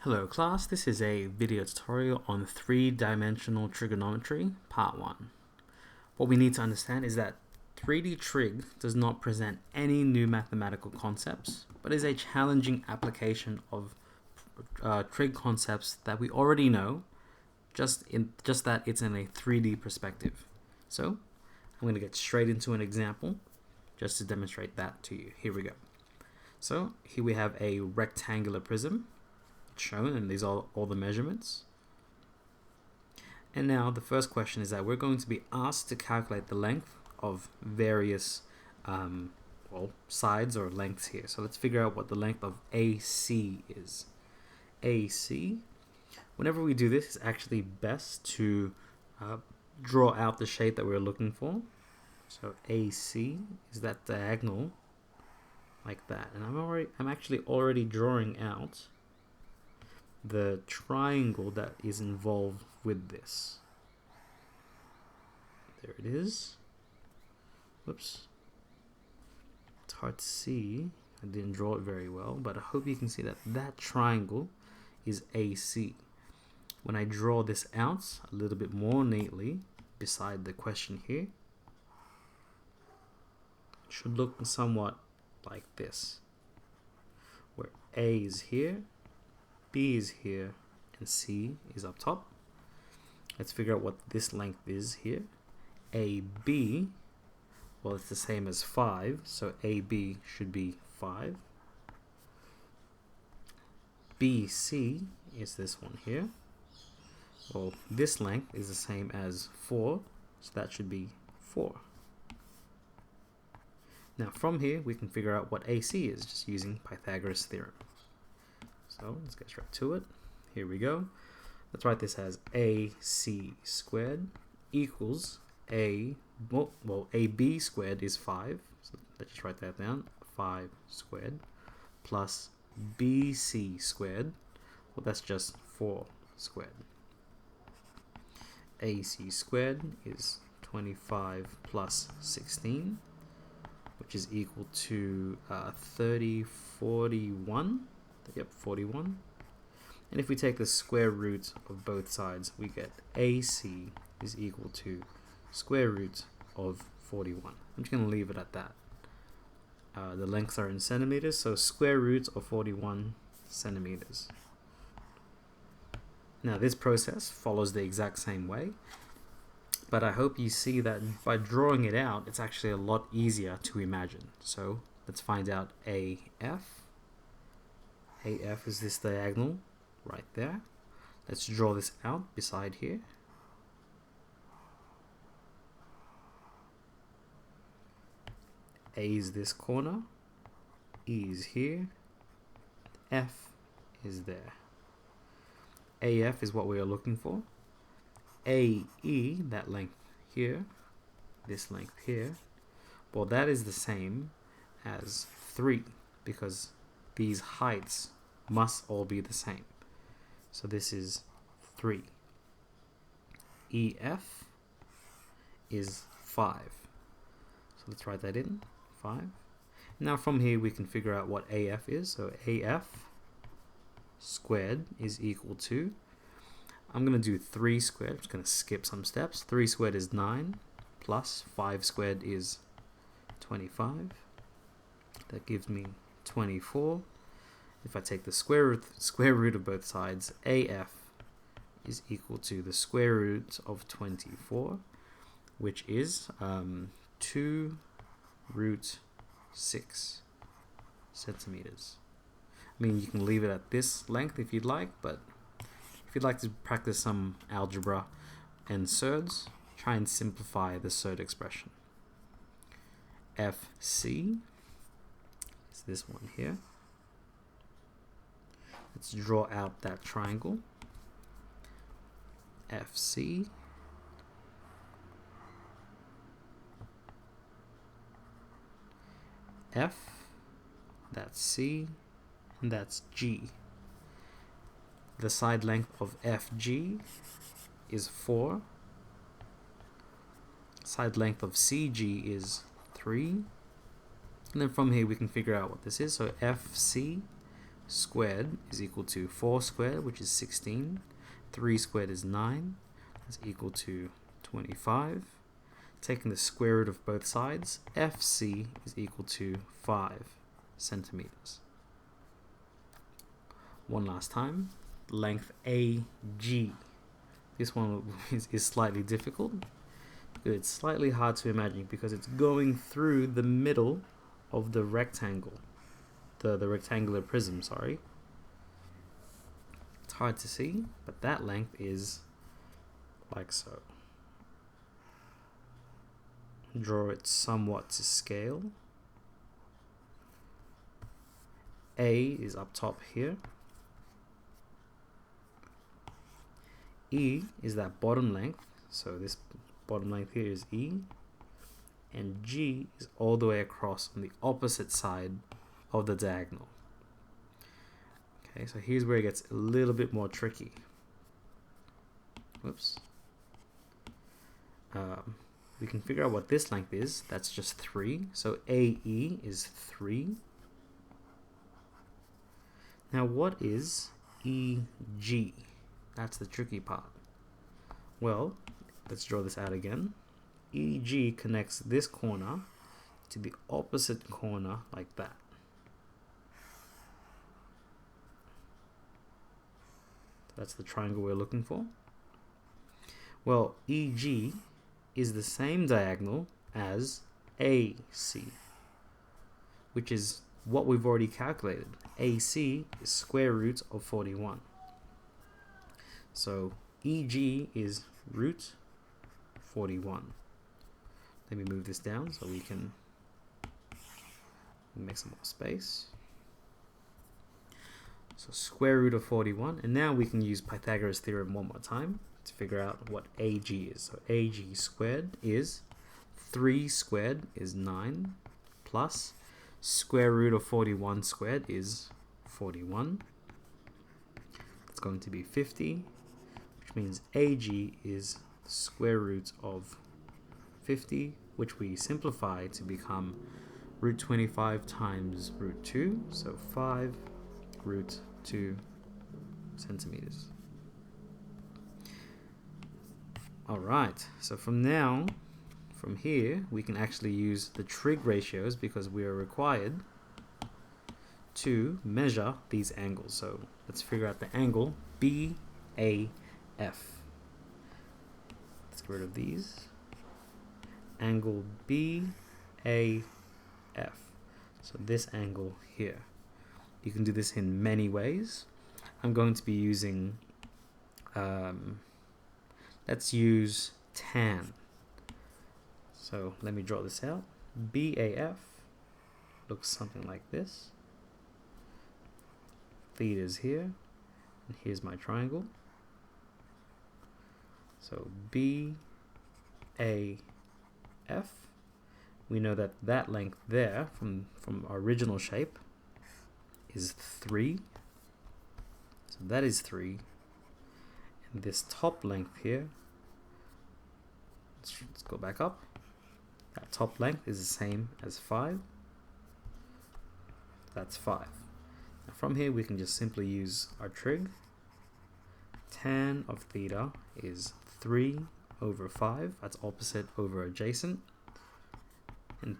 Hello class, this is a video tutorial on three-dimensional trigonometry, part 1. What we need to understand is that 3D trig does not present any new mathematical concepts, but is a challenging application of trig concepts that we already know, just that it's in a 3D perspective. So, I'm going to get straight into an example just to demonstrate that to you. Here we go. So, here we have a rectangular prism shown, and these are all the measurements. And now the first question is that we're going to be asked to calculate the length of various sides or lengths here. So let's figure out what the length of AC is. AC, whenever we do this, it's actually best to draw out the shape that we're looking for. So AC is that diagonal like that, and I'm actually already drawing out the triangle that is involved with this. There it is. Whoops. It's hard to see. I didn't draw it very well, but I hope you can see that that triangle is AC. When I draw this out a little bit more neatly beside the question here, it should look somewhat like this, where A is here, B is here, and C is up top. Let's figure out what this length is here. AB, well, it's the same as 5, so AB should be 5. BC is this one here. Well, this length is the same as 4, so that should be 4. Now from here, we can figure out what AC is, just using Pythagoras' theorem. So let's get straight to it. Here we go. Let's write this as AC squared equals AB squared is 5. So let's just write that down. 5 squared plus BC squared. Well, that's just 4 squared. AC squared is 25 plus 16, which is equal to 41. Yep, 41. And if we take the square root of both sides, we get AC is equal to square root of 41. I'm just going to leave it at that. The lengths are in centimeters, so square root of 41 centimeters. Now this process follows the exact same way, but I hope you see that by drawing it out, it's actually a lot easier to imagine. So let's find out AF. AF is this diagonal right there. Let's draw this out beside here. A is this corner, E is here, F is there. AF is what we are looking for. AE, that length here, this length here, well, that is the same as 3, because these heights must all be the same. So this is 3. EF is 5. So let's write that in, 5. Now from here we can figure out what AF is. So AF squared is equal to, I'm going to do 3 squared, I'm just going to skip some steps. 3 squared is 9, plus 5 squared is 25. That gives me 24. If I take the square root of both sides, AF is equal to the square root of 24, which is 2 root 6 centimeters. I mean, you can leave it at this length if you'd like, but if you'd like to practice some algebra and surds, try and simplify the surd expression. FC is this one here. Let's draw out that triangle. FC F, that's C, and that's G. The side length of FG is 4. Side length of CG is 3. And then from here we can figure out what this is. So FC squared is equal to 4 squared, which is 16. 3 squared is 9. That's equal to 25. Taking the square root of both sides, FC is equal to 5 centimeters. One last time, length AG. This one is slightly difficult. It's slightly hard to imagine because it's going through the middle of the rectangle, the rectangular prism, sorry. It's hard to see, but that length is like so. Draw it somewhat to scale. A is up top here. E is that bottom length, so this bottom length here is E, and G is all the way across on the opposite side of the diagonal. Okay, so here's where it gets a little bit more tricky. Whoops. We can figure out what this length is. That's just 3. So AE is 3. Now what is EG? That's the tricky part. Well, let's draw this out again. EG connects this corner to the opposite corner like that. That's the triangle we're looking for. Well, EG is the same diagonal as AC, which is what we've already calculated. AC is square root of 41. So EG is root 41. Let me move this down so we can make some more space. So square root of 41, and now we can use Pythagoras theorem one more time to figure out what AG is. So AG squared is 3 squared is 9 plus square root of 41 squared is 41. It's going to be 50, which means AG is square root of 50, which we simplify to become root 25 times root 2, so 5 root 2 centimeters. Alright, so from here, we can actually use the trig ratios because we are required to measure these angles. So let's figure out the angle BAF. Let's get rid of these. Angle BAF. So this angle here. You can do this in many ways. I'm going to be using, let's use tan. So let me draw this out. BAF looks something like this. Theta is here, and here's my triangle. So BAF, we know that that length there from our original shape is 3. So that is 3. And this top length here, let's go back up. That top length is the same as 5. That's 5. Now from here we can just simply use our trig. Tan of theta is 3 over 5. That's opposite over adjacent. And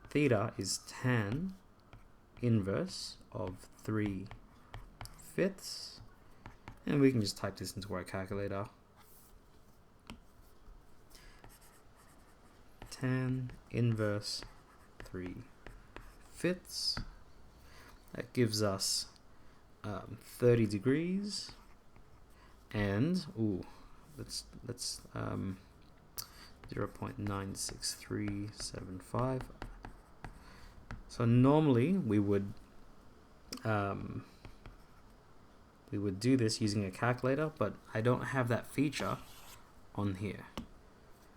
theta is tan inverse of 3/5. And we can just type this into our calculator. Tan inverse 3/5. That gives us 30 degrees. And let's 0.96375. So normally we would do this using a calculator, but I don't have that feature on here.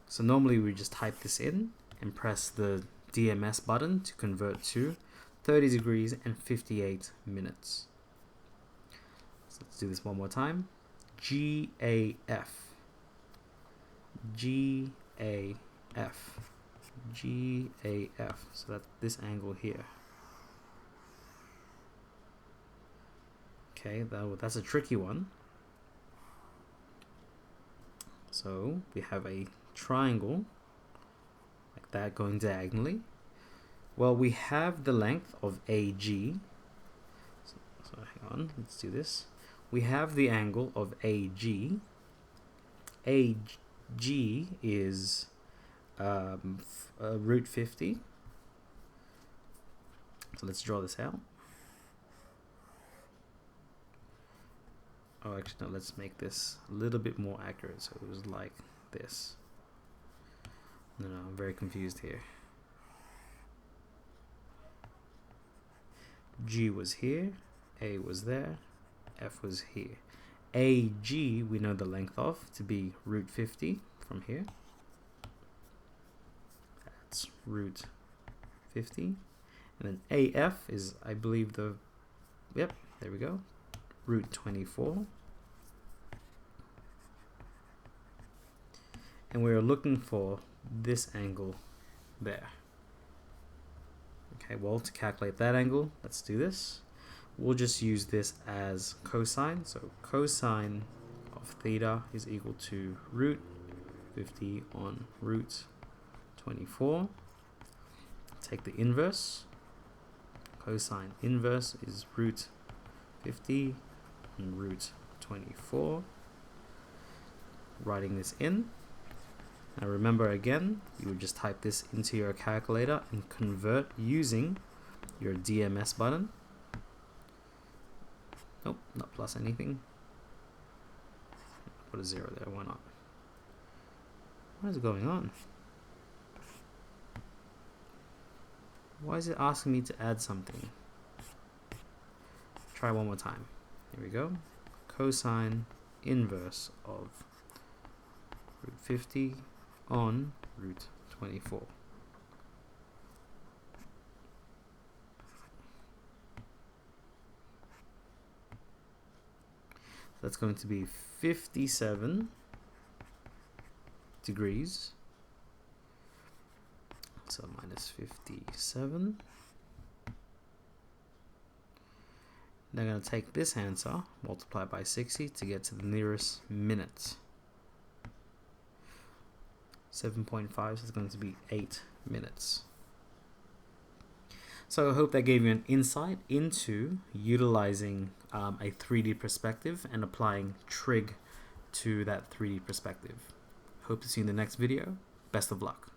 So normally we just type this in and press the DMS button to convert to 30 degrees and 58 minutes. So let's do this one more time. GAF. So that's this angle here. Okay, that's a tricky one. So we have a triangle like that going diagonally. Well, we have the length of AG. So hang on, let's do this. We have the angle of AG. AG is root 50. So let's draw this out. Oh, actually, no, let's make this a little bit more accurate. So it was like this. No, I'm very confused here. G was here, A was there, F was here. AG, we know the length of to be root 50 from here. That's root 50. And then AF is, I believe, yep, there we go, root 24. And we're looking for this angle there. Okay, well, to calculate that angle, let's do this. We'll just use this as cosine. So cosine of theta is equal to root 50 on root 24. Take the inverse. Cosine inverse is root 50 on root 24. Writing this in. Now remember again, you would just type this into your calculator and convert using your DMS button. Nope, not plus anything. Put a 0 there, why not? What is going on? Why is it asking me to add something? Try one more time. Here we go. Cosine inverse of root 50 on root 24. That's going to be 57 degrees. So minus 57. Then I'm going to take this answer, multiply by 60 to get to the nearest minute. 7.5, so it's going to be 8 minutes. So I hope that gave you an insight into utilizing a 3D perspective and applying trig to that 3D perspective. Hope to see you in the next video. Best of luck.